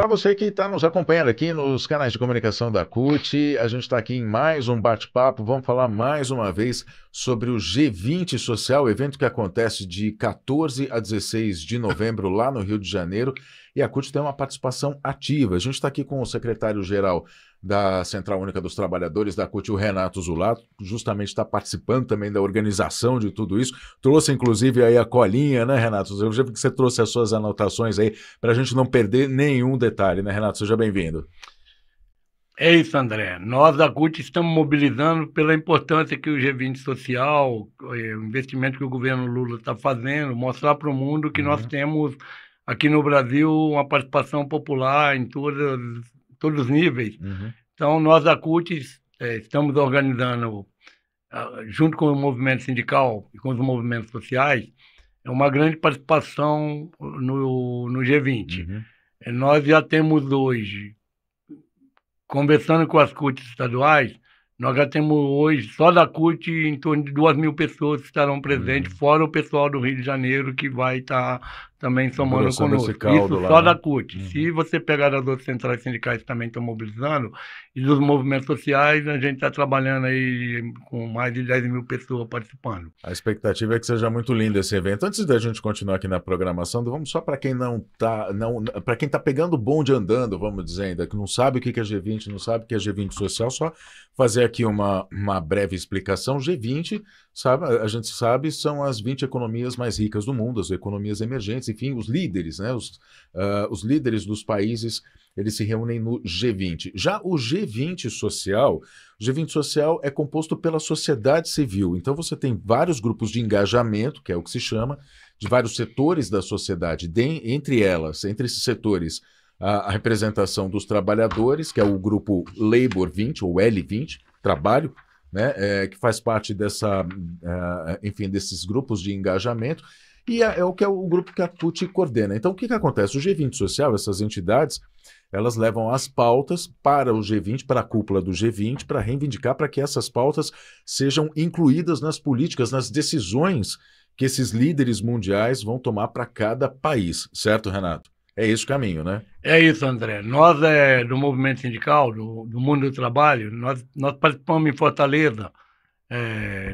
Para você que está nos acompanhando aqui nos canais de comunicação da CUT, a gente está aqui em mais um bate-papo. Vamos falar mais uma vez sobre o G20 Social, evento que acontece de 14 a 16 de novembro lá no Rio de Janeiro. E a CUT tem uma participação ativa. A gente está aqui com o secretário-geral da Central Única dos Trabalhadores da CUT, o Renato Zulato, justamente está participando também da organização de tudo isso. Trouxe, inclusive, aí a colinha, né, Renato? Eu já vi que você trouxe as suas anotações aí para a gente não perder nenhum detalhe, né, Renato? Seja bem-vindo. É isso, André. Nós da CUT estamos mobilizando pela importância que o G20 social, o investimento que o governo Lula está fazendo, mostrar para o mundo que nós temos aqui no Brasil uma participação popular em todos os níveis. Então, nós da CUT estamos organizando, junto com o movimento sindical e com os movimentos sociais, uma grande participação no G20. Nós já temos hoje, conversando com as CUTs estaduais, nós já temos hoje, só da CUT, em torno de 2.000 pessoas que estarão presentes, fora o pessoal do Rio de Janeiro, que vai estar também somando conosco. Isso só da CUT. Se você pegar as outras centrais sindicais que também estão mobilizando, e dos movimentos sociais, a gente está trabalhando aí com mais de 10.000 pessoas participando. A expectativa é que seja muito lindo esse evento. Antes da gente continuar aqui na programação, vamos só para quem para quem está pegando o bonde andando, vamos dizer ainda, que não sabe o que é G20, não sabe o que é G20 social, só fazer aqui uma breve explicação. G20, sabe, a gente sabe, são as 20 economias mais ricas do mundo, as economias emergentes, enfim, os líderes, né? Os líderes dos países, eles se reúnem no G20. Já o G20 social é composto pela sociedade civil. Então você tem vários grupos de engajamento, que é o que se chama, de vários setores da sociedade. Entre esses setores, a representação dos trabalhadores, que é o grupo Labor 20, ou L20, trabalho, né, que faz parte desses grupos de engajamento, e é o grupo que a CUT coordena. Então, o que acontece? O G20 Social, essas entidades, elas levam as pautas para o G20, para a cúpula do G20, para reivindicar para que essas pautas sejam incluídas nas políticas, nas decisões que esses líderes mundiais vão tomar para cada país. Certo, Renato? É esse o caminho, né? É isso, André. Nós, do movimento sindical, do mundo do trabalho, nós participamos em Fortaleza,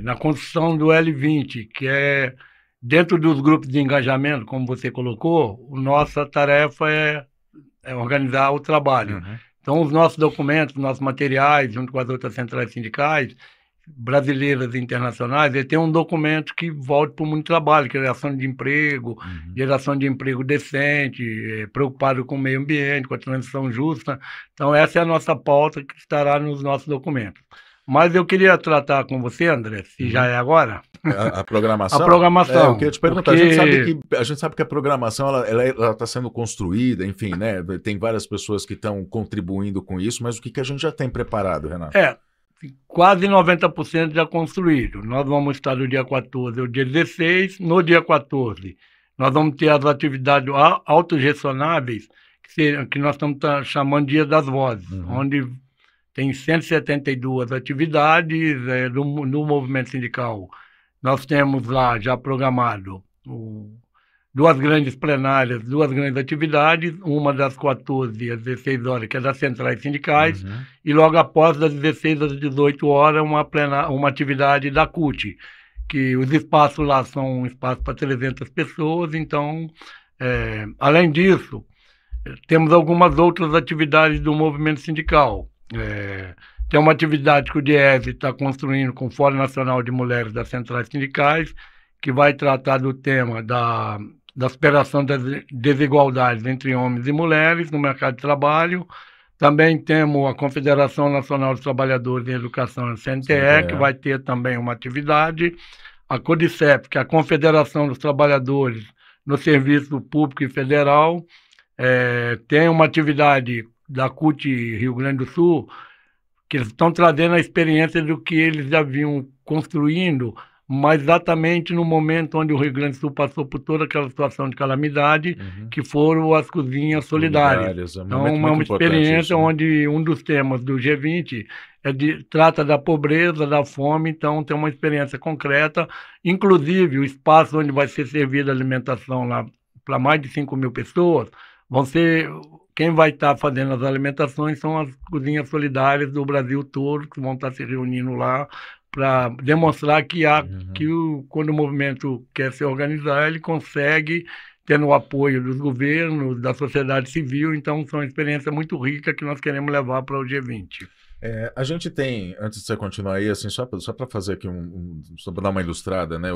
na construção do L20, que é dentro dos grupos de engajamento, como você colocou, nossa tarefa é organizar o trabalho. Então, os nossos documentos, nossos materiais, junto com as outras centrais sindicais, brasileiras e internacionais, ele tem um documento que volta para o mundo do trabalho, que é geração de emprego decente, preocupado com o meio ambiente, com a transição justa. Então, essa é a nossa pauta que estará nos nossos documentos. Mas eu queria tratar com você, André, se já é agora. A programação? A programação. Eu queria te perguntar, a gente sabe que a programação ela está sendo construída, enfim, né? Tem várias pessoas que estão contribuindo com isso, mas o que a gente já tem preparado, Renato? Quase 90% já construído. Nós vamos estar no dia 14 ao dia 16. No dia 14, nós vamos ter as atividades autogestionáveis, que nós estamos chamando de Dia das Vozes, onde tem 172 atividades no movimento sindical. Nós temos lá já programado duas grandes plenárias, duas grandes atividades, uma das 14 às 16 horas, que é das centrais sindicais, e logo após, das 16 às 18 horas, uma atividade da CUT, que os espaços lá são um espaço para 300 pessoas. Então, além disso, temos algumas outras atividades do movimento sindical. Tem uma atividade que o DIESE está construindo com o Fórum Nacional de Mulheres das Centrais Sindicais, que vai tratar do tema da superação das desigualdades entre homens e mulheres no mercado de trabalho. Também temos a Confederação Nacional dos Trabalhadores em Educação, a CNTE, que vai ter também uma atividade. A CODICEP, que é a Confederação dos Trabalhadores no Serviço Público e Federal, tem uma atividade da CUT Rio Grande do Sul, que eles estão trazendo a experiência do que eles já vinham construindo, mas exatamente no momento onde o Rio Grande do Sul passou por toda aquela situação de calamidade, que foram as cozinhas solidárias. Então, é uma experiência onde um dos temas do G20 trata da pobreza, da fome. Então tem uma experiência concreta, inclusive o espaço onde vai ser servida a alimentação lá para mais de 5.000 pessoas, vão ser quem vai estar fazendo as alimentações são as cozinhas solidárias do Brasil todo, que vão estar se reunindo lá para demonstrar que quando o movimento quer se organizar, ele consegue, tendo o apoio dos governos, da sociedade civil. Então, são uma experiência muito rica que nós queremos levar para o G20. A gente tem, antes de você continuar aí, assim, só para fazer aqui só para dar uma ilustrada, né?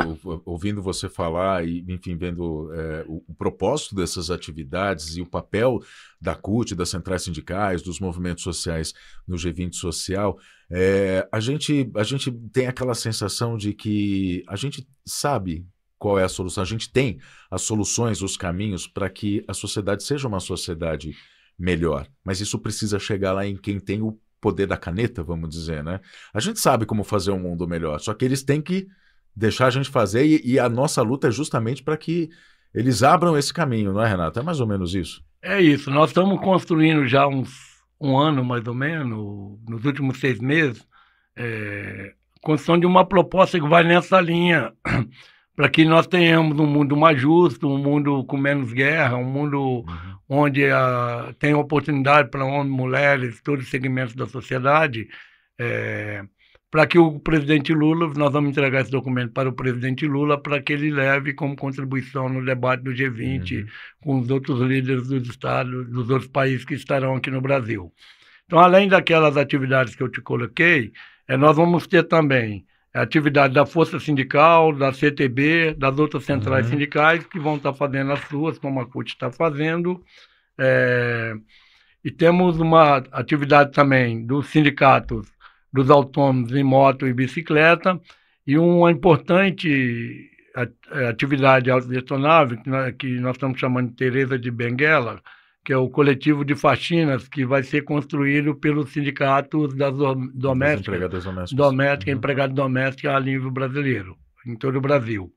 Ouvindo você falar e, enfim, vendo o propósito dessas atividades e o papel da CUT, das centrais sindicais, dos movimentos sociais no G20 social, a gente tem aquela sensação de que a gente sabe qual é a solução, a gente tem as soluções, os caminhos para que a sociedade seja uma sociedade melhor, mas isso precisa chegar lá em quem tem o poder da caneta, vamos dizer, né? A gente sabe como fazer um mundo melhor, só que eles têm que deixar a gente fazer e a nossa luta é justamente para que eles abram esse caminho, não é, Renato? É mais ou menos isso. É isso, nós estamos construindo já um ano, mais ou menos, nos últimos 6 meses, construção de uma proposta que vai nessa linha, para que nós tenhamos um mundo mais justo, um mundo com menos guerra, um mundo onde tem oportunidade para homens, mulheres, todos os segmentos da sociedade, para que o presidente Lula, nós vamos entregar esse documento para o presidente Lula, para que ele leve como contribuição no debate do G20 com os outros líderes dos estados, dos outros países que estarão aqui no Brasil. Então, além daquelas atividades que eu te coloquei, nós vamos ter também a atividade da Força Sindical, da CTB, das outras centrais sindicais, que vão estar fazendo as suas, como a CUT está fazendo. E temos uma atividade também dos sindicatos dos autônomos em moto e bicicleta, e uma importante atividade autogestionável, que nós estamos chamando de Teresa de Benguela, que é o coletivo de faxinas, que vai ser construído pelos sindicatos das domésticas, empregadas domésticas a nível brasileiro, em todo o Brasil.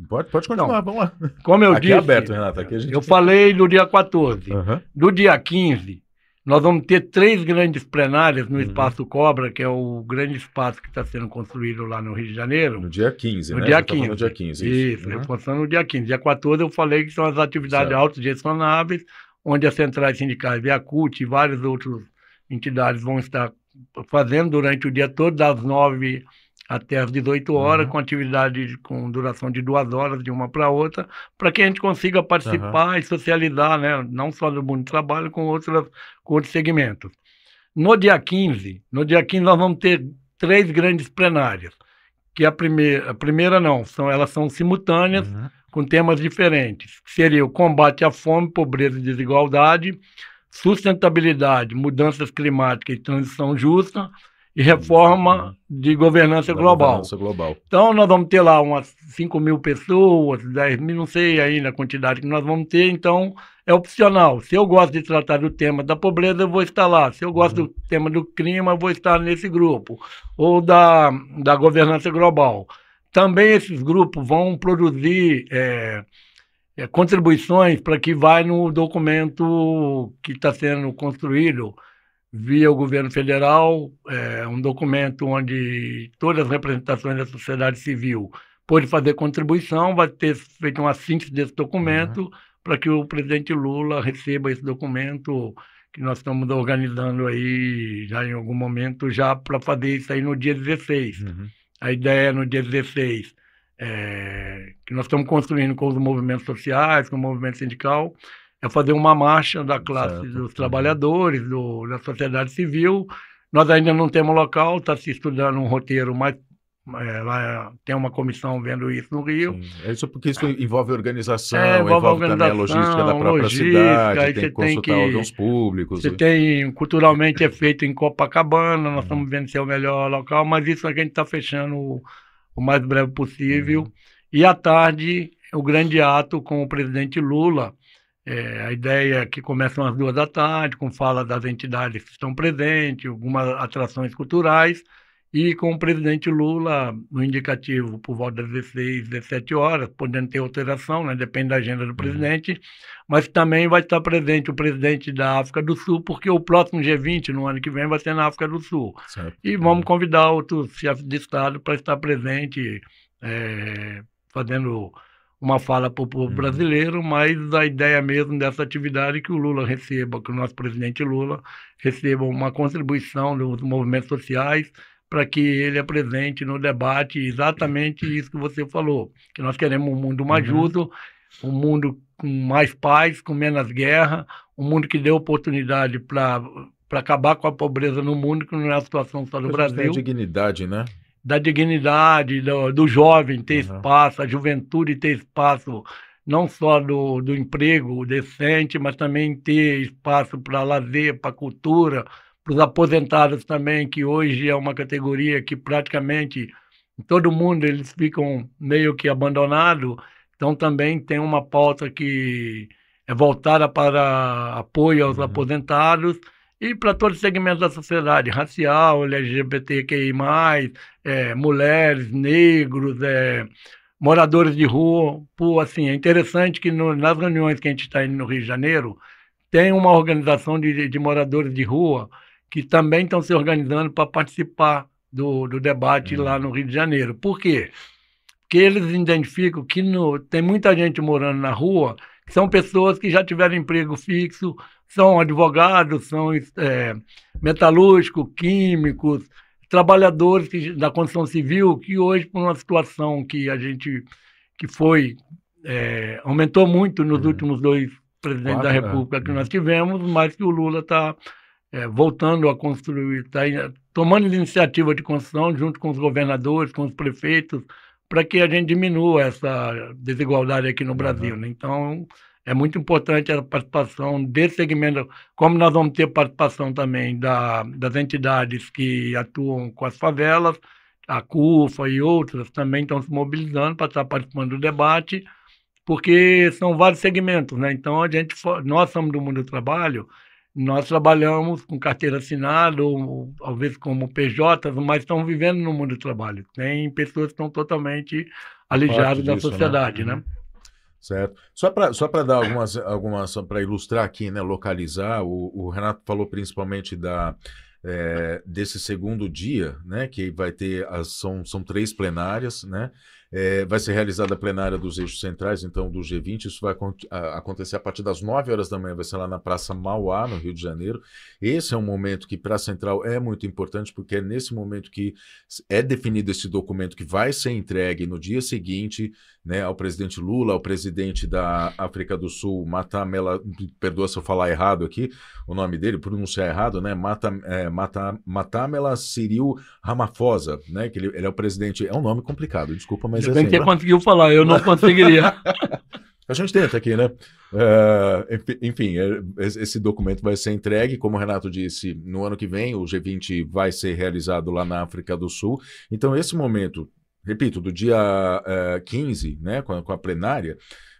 Pode continuar, vamos lá. Como eu aqui disse, é aberto, Renato. Aqui eu falei do dia 14. Do dia 15, nós vamos ter 3 grandes plenárias no Espaço Cobra, que é o grande espaço que está sendo construído lá no Rio de Janeiro. No dia 15, no né? Dia 15. No dia 15. Isso, reforçando no dia 15. Dia 14 eu falei que são as atividades autogestionáveis, onde as centrais sindicais e a CUT e várias outras entidades vão estar fazendo durante o dia todo, das 9 até as 18 horas, com atividade com duração de 2 horas de uma para outra, para que a gente consiga participar e socializar, né? Não só no mundo do trabalho, com outros segmentos. No dia 15 nós vamos ter 3 grandes plenárias, que a primeira não, elas são simultâneas, com temas diferentes, que seria o combate à fome, pobreza e desigualdade, sustentabilidade, mudanças climáticas e transição justa, e reforma de governança global. Então, nós vamos ter lá umas 5 mil pessoas, 10 mil, não sei ainda a quantidade que nós vamos ter, então é opcional. Se eu gosto de tratar do tema da pobreza, eu vou estar lá. Se eu gosto do tema do clima, eu vou estar nesse grupo. Ou da governança global. Também esses grupos vão produzir contribuições para que vai no documento que está sendo construído via o governo federal, um documento onde todas as representações da sociedade civil podem fazer contribuição, vai ter feito uma síntese desse documento para que o presidente Lula receba esse documento, que nós estamos organizando aí já em algum momento, já para fazer isso aí no dia 16. A ideia é no dia 16, que nós estamos construindo com os movimentos sociais, com o movimento sindical, é fazer uma marcha da classe dos trabalhadores, da sociedade civil. Nós ainda não temos local, está se estudando um roteiro, mas tem uma comissão vendo isso no Rio. Sim. Isso porque isso envolve organização, envolve também a logística da própria cidade, tem que consultar órgãos públicos. Culturalmente é feito em Copacabana, nós estamos vendo se é o melhor local, mas isso a gente está fechando o mais breve possível. E à tarde, o grande ato com o presidente Lula. A ideia é que começam às 2 da tarde, com fala das entidades que estão presentes, algumas atrações culturais, e com o presidente Lula, no indicativo, por volta das 16, 17 horas, podendo ter alteração, né, depende da agenda do presidente, mas também vai estar presente o presidente da África do Sul, porque o próximo G20, no ano que vem, vai ser na África do Sul. E vamos convidar outros chefes de Estado para estar presente, fazendo uma fala para o povo brasileiro, mas a ideia mesmo dessa atividade é que o Lula receba, que o nosso presidente Lula receba uma contribuição dos movimentos sociais para que ele apresente no debate exatamente isso que você falou, que nós queremos um mundo mais justo, um mundo com mais paz, com menos guerra, um mundo que dê oportunidade para acabar com a pobreza no mundo, que não é a situação só do Brasil. A dignidade, né? Da dignidade, do jovem ter espaço, a juventude ter espaço, não só do emprego decente, mas também ter espaço para lazer, para cultura, para os aposentados também, que hoje é uma categoria que praticamente todo mundo eles ficam meio que abandonados. Então também tem uma pauta que é voltada para apoio aos aposentados e para todo segmento da sociedade, racial, LGBTQI+, mulheres, negros, moradores de rua. Pô, assim, é interessante que nas reuniões que a gente está indo no Rio de Janeiro, tem uma organização de moradores de rua que também estão se organizando para participar do debate lá no Rio de Janeiro. Por quê? Porque eles identificam que tem muita gente morando na rua, que são pessoas que já tiveram emprego fixo, são advogados, são metalúrgicos, químicos, trabalhadores da construção civil, que hoje, por uma situação que aumentou muito nos últimos 2 presidentes da República que nós tivemos, mas que o Lula está voltando a construir, está tomando iniciativa de construção junto com os governadores, com os prefeitos, para que a gente diminua essa desigualdade aqui no Brasil, né? Então, é muito importante a participação desse segmento, como nós vamos ter participação também das entidades que atuam com as favelas, a CUFA e outras também estão se mobilizando para estar participando do debate, porque são vários segmentos, né? Então, nós somos do mundo do trabalho, nós trabalhamos com carteira assinada, ou às vezes como PJ, mas estão vivendo no mundo do trabalho. Tem pessoas que estão totalmente alijadas da sociedade, né? Certo. Só para dar algumas para ilustrar aqui, né, localizar, o Renato falou principalmente desse segundo dia, né, que vai ter, são 3 plenárias, né, vai ser realizada a plenária dos eixos centrais, então do G20, isso vai acontecer a partir das 9 horas da manhã, vai ser lá na Praça Mauá, no Rio de Janeiro. Esse é um momento que para a Central é muito importante, porque é nesse momento que é definido esse documento que vai ser entregue no dia seguinte, né, ao presidente Lula, ao presidente da África do Sul, Matamela, perdoa se eu falar errado aqui, o nome dele, pronunciar errado, né, Matamela Cyril Ramaphosa, né, que ele é o presidente, é um nome complicado, desculpa, mas bem que você conseguiu falar, eu não conseguiria. A gente tenta aqui, né? Enfim, esse documento vai ser entregue, como o Renato disse, no ano que vem, o G20 vai ser realizado lá na África do Sul. Então, esse momento, repito, do dia 15, né, com a plenária,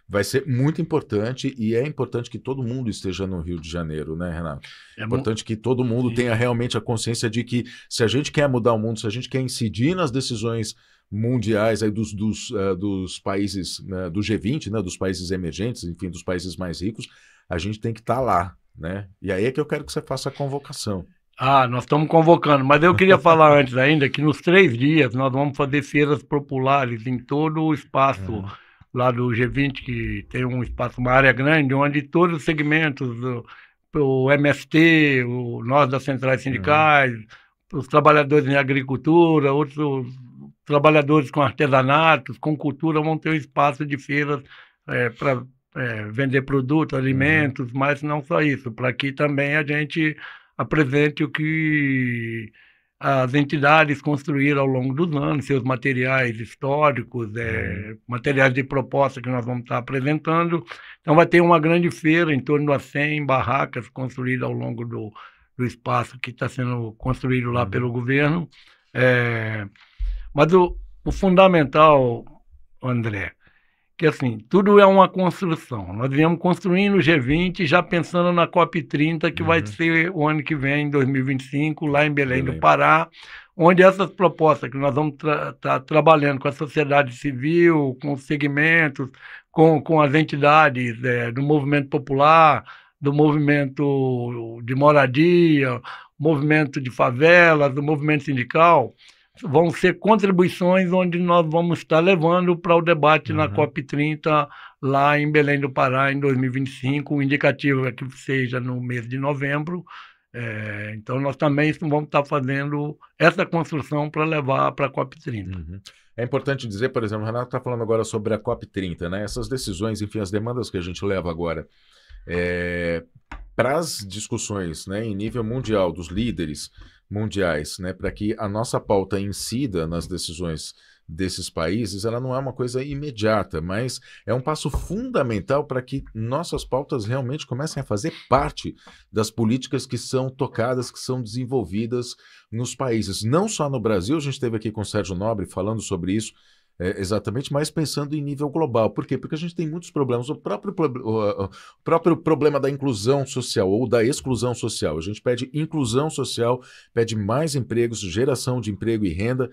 vai ser muito importante e é importante que todo mundo esteja no Rio de Janeiro, né, Renato? É importante que todo mundo tenha realmente a consciência de que se a gente quer mudar o mundo, se a gente quer incidir nas decisões mundiais aí dos países, né, do G20, né, dos países emergentes, enfim, dos países mais ricos, a gente tem que estar lá, né? E aí é que eu quero que você faça a convocação. Nós estamos convocando, mas eu queria falar antes ainda que nos 3 dias nós vamos fazer feiras populares em todo o espaço lá do G20, que tem um espaço, uma área grande, onde todos os segmentos, o MST, nós das centrais sindicais, os trabalhadores em agricultura, outros trabalhadores com artesanatos, com cultura, vão ter um espaço de feiras para vender produtos, alimentos, mas não só isso, para que também a gente apresente o que as entidades construíram ao longo dos anos, seus materiais históricos, materiais de proposta que nós vamos estar apresentando. Então vai ter uma grande feira, em torno de 100 barracas construídas ao longo do espaço que está sendo construído lá pelo governo. Mas o fundamental, André, que assim, tudo é uma construção. Nós viemos construindo o G20 já pensando na COP30, que vai ser o ano que vem, em 2025, lá em Belém do Pará, onde essas propostas que nós vamos estar trabalhando com a sociedade civil, com os segmentos, com as entidades do movimento popular, do movimento de moradia, movimento de favelas, do movimento sindical, vão ser contribuições onde nós vamos estar levando para o debate na Uhum. COP30, lá em Belém do Pará, em 2025. O indicativo é que seja no mês de novembro. Então, nós também vamos estar fazendo essa construção para levar para a COP30. Uhum. É importante dizer, por exemplo, o Renato está falando agora sobre a COP30, né? Essas decisões, enfim, as demandas que a gente leva agora para as discussões, né, em nível mundial, dos líderes mundiais, né, para que a nossa pauta incida nas decisões desses países, ela não é uma coisa imediata, mas é um passo fundamental para que nossas pautas realmente comecem a fazer parte das políticas que são tocadas, que são desenvolvidas nos países. Não só no Brasil, a gente esteve aqui com o Sérgio Nobre falando sobre isso, exatamente, mas pensando em nível global. Por quê? Porque a gente tem muitos problemas. O próprio problema da inclusão social ou da exclusão social. A gente pede inclusão social, pede mais empregos, geração de emprego e renda.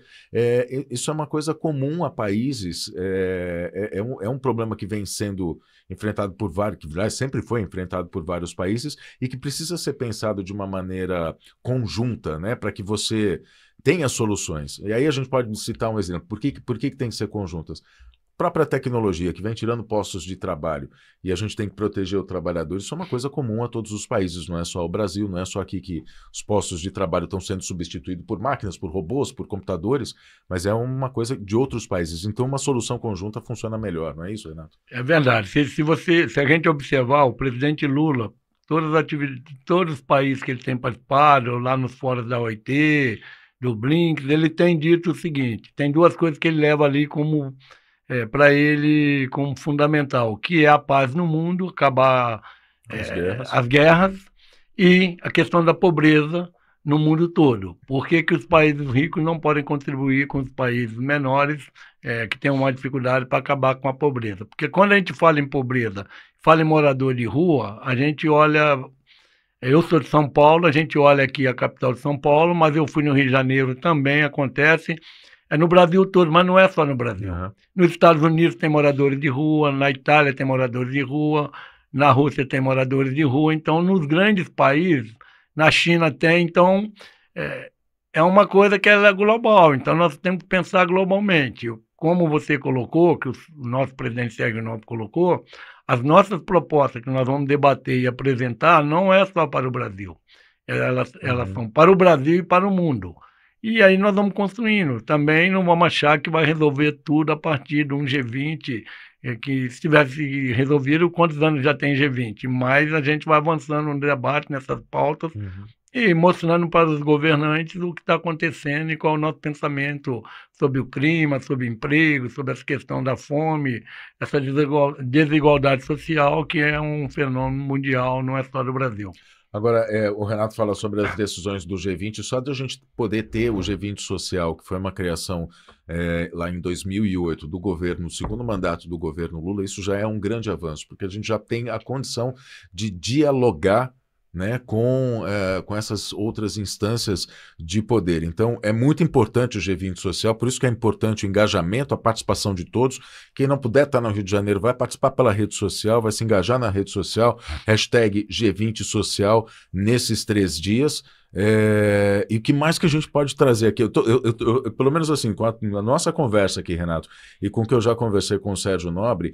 Isso é uma coisa comum a países. É um problema que vem sendo enfrentado por vários, que sempre foi enfrentado por vários países e que precisa ser pensado de uma maneira conjunta, né, para que você tenha soluções. E aí a gente pode citar um exemplo. Por que tem que ser conjuntas? A própria tecnologia que vem tirando postos de trabalho e a gente tem que proteger o trabalhador, isso é uma coisa comum a todos os países, não é só o Brasil, não é só aqui que os postos de trabalho estão sendo substituídos por máquinas, por robôs, por computadores, mas é uma coisa de outros países. Então uma solução conjunta funciona melhor, não é isso, Renato? É verdade. Se a gente observar, o presidente Lula, todos os países que ele tem participado, lá nos fóruns da OIT, do Blinks, ele tem dito o seguinte: tem duas coisas que ele leva ali como para ele como fundamental, que é a paz no mundo, acabar as guerras e a questão da pobreza no mundo todo. Por que os países ricos não podem contribuir com os países menores que têm uma dificuldade para acabar com a pobreza? Porque quando a gente fala em pobreza, fala em morador de rua, a gente olha. Eu sou de São Paulo, a gente olha aqui a capital de São Paulo, mas eu fui no Rio de Janeiro também, acontece. É no Brasil todo, mas não é só no Brasil. Uhum. Nos Estados Unidos tem moradores de rua, na Itália tem moradores de rua, na Rússia tem moradores de rua, então nos grandes países, na China tem, então é uma coisa que ela é global, então nós temos que pensar globalmente. Como você colocou, que o nosso presidente Sérgio Nobre colocou, as nossas propostas que nós vamos debater e apresentar não é só para o Brasil, elas são para o Brasil e para o mundo. E aí nós vamos construindo. Também não vamos achar que vai resolver tudo a partir de um G20, que se tivesse resolvido, quantos anos já tem G20? Mas a gente vai avançando no debate nessas pautas e mostrando para os governantes o que está acontecendo e qual é o nosso pensamento sobre o clima, sobre o emprego, sobre essa questão da fome, essa desigualdade social, que é um fenômeno mundial, não é só do Brasil. Agora, o Renato fala sobre as decisões do G20, só de a gente poder ter o G20 Social, que foi uma criação lá em 2008 do governo, no segundo mandato do governo Lula, isso já é um grande avanço, porque a gente já tem a condição de dialogar, né, com essas outras instâncias de poder. Então, é muito importante o G20 Social, por isso que é importante o engajamento, a participação de todos. Quem não puder estar no Rio de Janeiro vai participar pela rede social, vai se engajar na rede social, hashtag G20 Social nesses 3 dias. E o que mais que a gente pode trazer aqui? Pelo menos assim, com a nossa conversa aqui, Renato, e com o que eu já conversei com o Sérgio Nobre,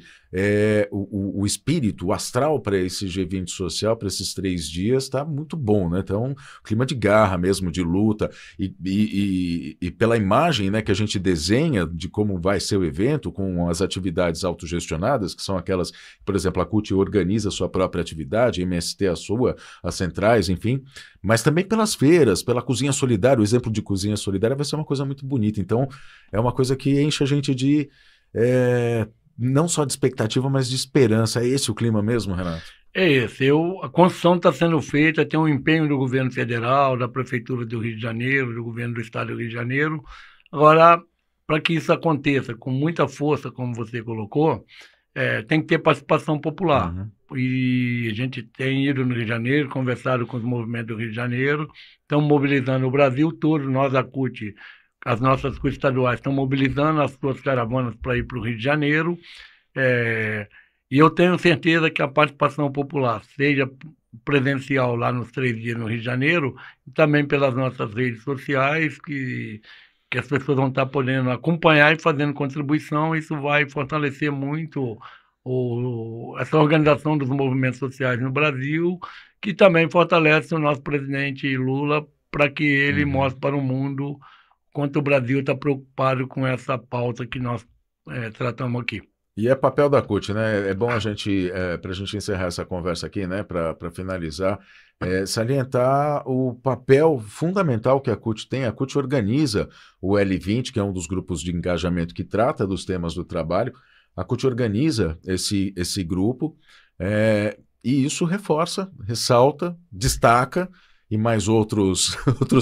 o espírito, o astral para esse G20 Social, para esses 3 dias, está muito bom, né? Então, clima de garra mesmo, de luta, e pela imagem, né, que a gente desenha de como vai ser o evento, com as atividades autogestionadas, que são aquelas, por exemplo, a CUT organiza a sua própria atividade, a MST a sua, as centrais, enfim, mas também pelas feiras, pela cozinha solidária. O exemplo de cozinha solidária vai ser uma coisa muito bonita. Então, é uma coisa que enche a gente de, não só de expectativa, mas de esperança. É esse o clima mesmo, Renato? É esse. A construção está sendo feita, tem um empenho do governo federal, da Prefeitura do Rio de Janeiro, do governo do Estado do Rio de Janeiro. Agora, para que isso aconteça com muita força, como você colocou, tem que ter participação popular. E a gente tem ido no Rio de Janeiro, conversado com os movimentos do Rio de Janeiro, estamos mobilizando o Brasil todo, nós, a CUT, as nossas CUT estaduais, estão mobilizando as suas caravanas para ir para o Rio de Janeiro, e eu tenho certeza que a participação popular, seja presencial lá nos 3 dias no Rio de Janeiro, e também pelas nossas redes sociais, que que as pessoas vão estar podendo acompanhar e fazendo contribuição. Isso vai fortalecer muito essa organização dos movimentos sociais no Brasil, que também fortalece o nosso presidente Lula para que ele mostre para o mundo quanto o Brasil está preocupado com essa pauta que nós tratamos aqui. E é papel da CUT, né? É bom a gente, para a gente encerrar essa conversa aqui, né? Para finalizar, salientar o papel fundamental que a CUT tem. A CUT organiza o L20, que é um dos grupos de engajamento que trata dos temas do trabalho. A CUT organiza esse grupo, e isso reforça, ressalta, destaca, e mais outros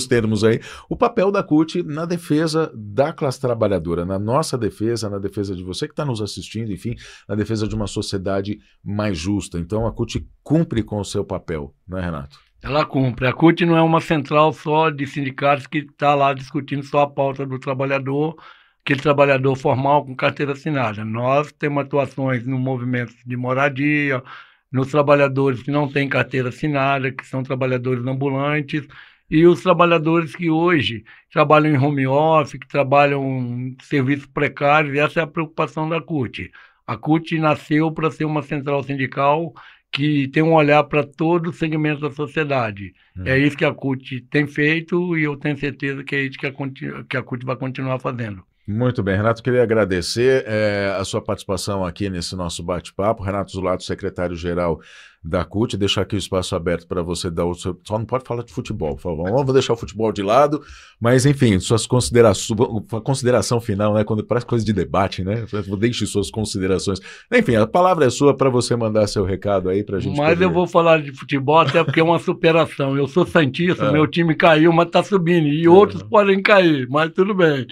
termos aí, o papel da CUT na defesa da classe trabalhadora, na nossa defesa, na defesa de você que está nos assistindo, enfim, na defesa de uma sociedade mais justa. Então a CUT cumpre com o seu papel, não é, Renato? Ela cumpre. A CUT não é uma central só de sindicatos que está lá discutindo só a pauta do trabalhador, aquele trabalhador formal com carteira assinada. Nós temos atuações no movimento de moradia, nos trabalhadores que não têm carteira assinada, que são trabalhadores ambulantes, e os trabalhadores que hoje trabalham em home office, que trabalham em serviços precários, e essa é a preocupação da CUT. A CUT nasceu para ser uma central sindical que tem um olhar para todo o segmento da sociedade. É isso que a CUT tem feito e eu tenho certeza que é isso que a CUT vai continuar fazendo. Muito bem, Renato, queria agradecer a sua participação aqui nesse nosso bate-papo. Renato Zulato, secretário-geral da CUT, deixar aqui o espaço aberto para você dar o seu... Só não pode falar de futebol, por favor. Vamos deixar o futebol de lado, mas enfim, suas considerações, consideração final, né? Quando parece coisa de debate, né? Deixe suas considerações. Enfim, a palavra é sua para você mandar seu recado aí para a gente. Mas poder... eu vou falar de futebol até porque é uma superação. Eu sou santista, meu time caiu, mas está subindo. E outros podem cair, mas tudo bem.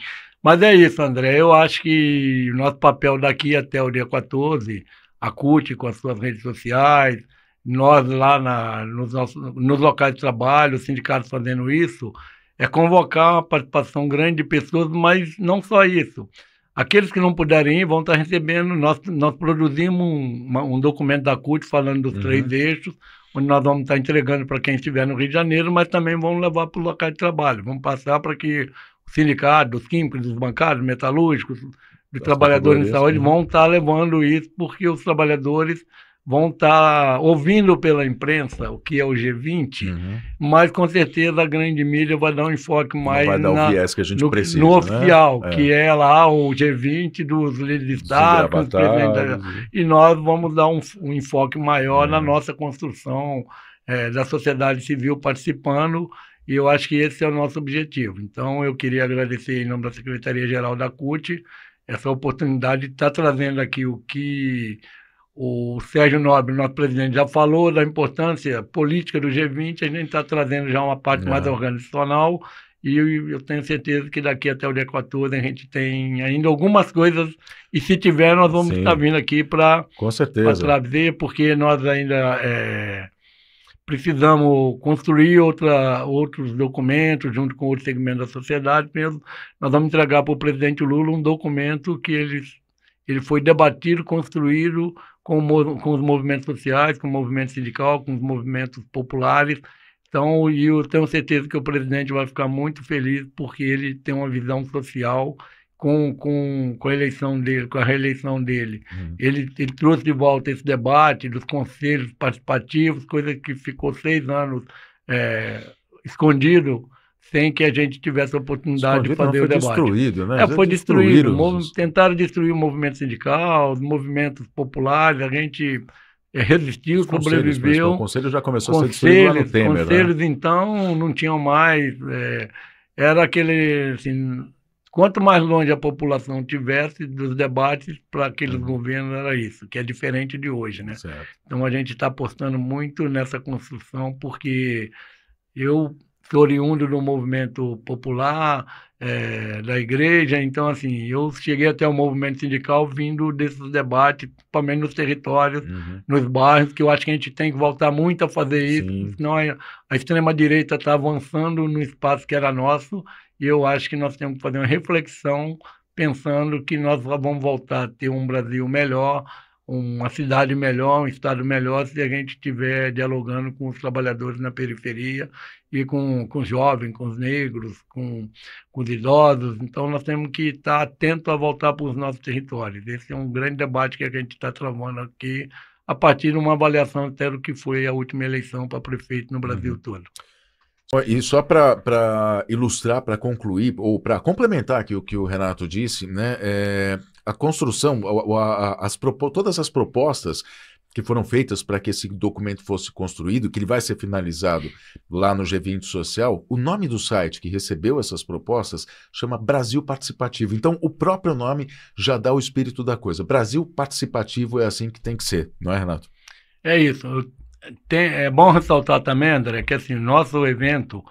Mas é isso, André. Eu acho que o nosso papel daqui até o dia 14, a CUT com as suas redes sociais, nós lá nos locais de trabalho, os sindicatos fazendo isso, é convocar uma participação grande de pessoas, mas não só isso. Aqueles que não puderem ir vão estar recebendo, nós produzimos um documento da CUT falando dos 3 eixos, onde nós vamos estar entregando para quem estiver no Rio de Janeiro, mas também vamos levar para o local de trabalho. Vamos passar para que o sindicato, dos químicos, dos bancários, metalúrgicos, dos trabalhadores de saúde vão estar levando isso, porque os trabalhadores vão estar ouvindo pela imprensa o que é o G20, mas com certeza a grande mídia vai dar um enfoque mais o viés que a gente precisa, no oficial, né? Que é lá o G20 dos líderes de Estado, dos presidentes, e nós vamos dar um enfoque maior na nossa construção da sociedade civil participando, e eu acho que esse é o nosso objetivo. Então eu queria agradecer em nome da Secretaria-Geral da CUT essa oportunidade de estar trazendo aqui o que o Sérgio Nobre, nosso presidente, já falou da importância política do G20, a gente está trazendo já uma parte mais organizacional, e eu tenho certeza que daqui até o dia 14 a gente tem ainda algumas coisas, e se tiver nós vamos estar vindo aqui para trazer, porque nós ainda precisamos construir outros documentos junto com outros segmentos da sociedade mesmo. Nós vamos entregar para o presidente Lula um documento que ele foi debatido, construído com os movimentos sociais, com o movimento sindical, com os movimentos populares. Então, e eu tenho certeza que o presidente vai ficar muito feliz porque ele tem uma visão social com a eleição dele, com a reeleição dele. Ele trouxe de volta esse debate dos conselhos participativos, coisa que ficou 6 anos escondido, sem que a gente tivesse a oportunidade de fazer o debate. Foi destruído, né? Foi destruído. Tentaram destruir o movimento sindical, os movimentos populares, a gente resistiu, sobreviveu. O conselho já começou a ser destruído lá no Temer. Conselhos, então, não tinham mais. Era aquele, assim, quanto mais longe a população tivesse dos debates para aqueles governos, era isso, que é diferente de hoje, né? Certo. Então, a gente está apostando muito nessa construção, porque eu sou oriundo do movimento popular, da igreja, então, assim, eu cheguei até o movimento sindical vindo desses debates, principalmente nos territórios, nos bairros, que eu acho que a gente tem que voltar muito a fazer isso, senão a extrema-direita está avançando no espaço que era nosso, e eu acho que nós temos que fazer uma reflexão pensando que nós vamos voltar a ter um Brasil melhor, uma cidade melhor, um estado melhor, se a gente estiver dialogando com os trabalhadores na periferia e com os jovens, com os negros, com os idosos. Então, nós temos que estar atentos a voltar para os nossos territórios. Esse é um grande debate que a gente está travando aqui, a partir de uma avaliação até do que foi a última eleição para prefeito no Brasil todo. E só para ilustrar, para concluir, ou para complementar aqui o que o Renato disse, né, a construção, todas as propostas que foram feitas para que esse documento fosse construído, que ele vai ser finalizado lá no G20 Social, o nome do site que recebeu essas propostas chama Brasil Participativo. Então, o próprio nome já dá o espírito da coisa. Brasil Participativo é assim que tem que ser, não é, Renato? É isso. É bom ressaltar também, André, que assim, o evento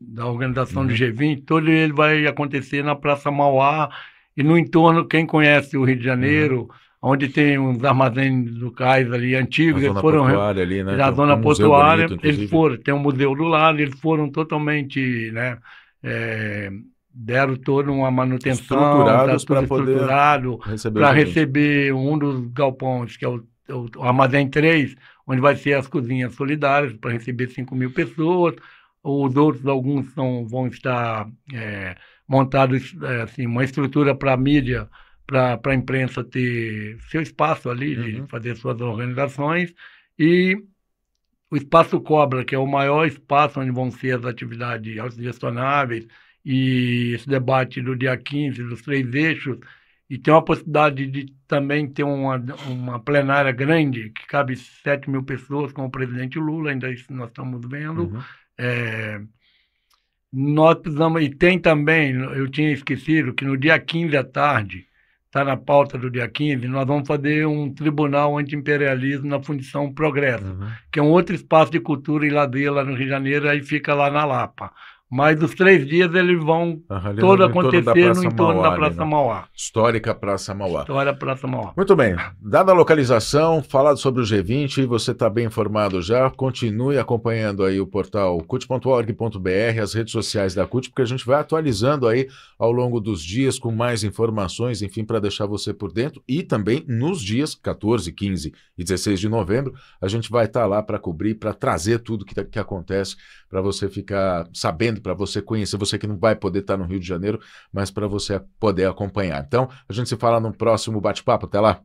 da organização do G20, todo ele vai acontecer na Praça Mauá e no entorno, quem conhece o Rio de Janeiro, onde tem uns armazéns locais ali antigos, eles foram ali, né? Na zona portuária, eles foram, tem um museu do lado, eles foram totalmente, né, deram toda uma manutenção, estruturados para receber um dos galpões, que é o Armazém 3, onde vai ser as cozinhas solidárias, para receber 5.000 pessoas. Os outros, alguns vão estar montados, assim, uma estrutura para a mídia, para a imprensa ter seu espaço ali, de fazer suas organizações. E o Espaço Cobra, que é o maior espaço onde vão ser as atividades autogestionáveis, e esse debate do dia 15, dos 3 eixos, e tem uma possibilidade de também ter uma plenária grande, que cabe 7.000 pessoas, com o presidente Lula, ainda isso nós estamos vendo. Nós precisamos, e tem também, eu tinha esquecido, que no dia 15 à tarde, está na pauta do dia 15, nós vamos fazer um tribunal anti-imperialismo na Fundição Progresso, que é um outro espaço de cultura e lazer lá no Rio de Janeiro, aí fica lá na Lapa. Mas os 3 dias eles vão todo acontecer no entorno da Praça Mauá. Histórica Praça Mauá. História Praça Mauá. Muito bem. Dada a localização, falado sobre o G20, você está bem informado já. Continue acompanhando aí o portal cut.org.br, as redes sociais da CUT, porque a gente vai atualizando aí ao longo dos dias com mais informações, enfim, para deixar você por dentro. E também nos dias 14, 15 e 16 de novembro, a gente vai estar lá para cobrir, para trazer tudo que acontece, para você ficar sabendo, para você conhecer, você que não vai poder estar no Rio de Janeiro, mas para você poder acompanhar. Então, a gente se fala no próximo bate-papo. Até lá!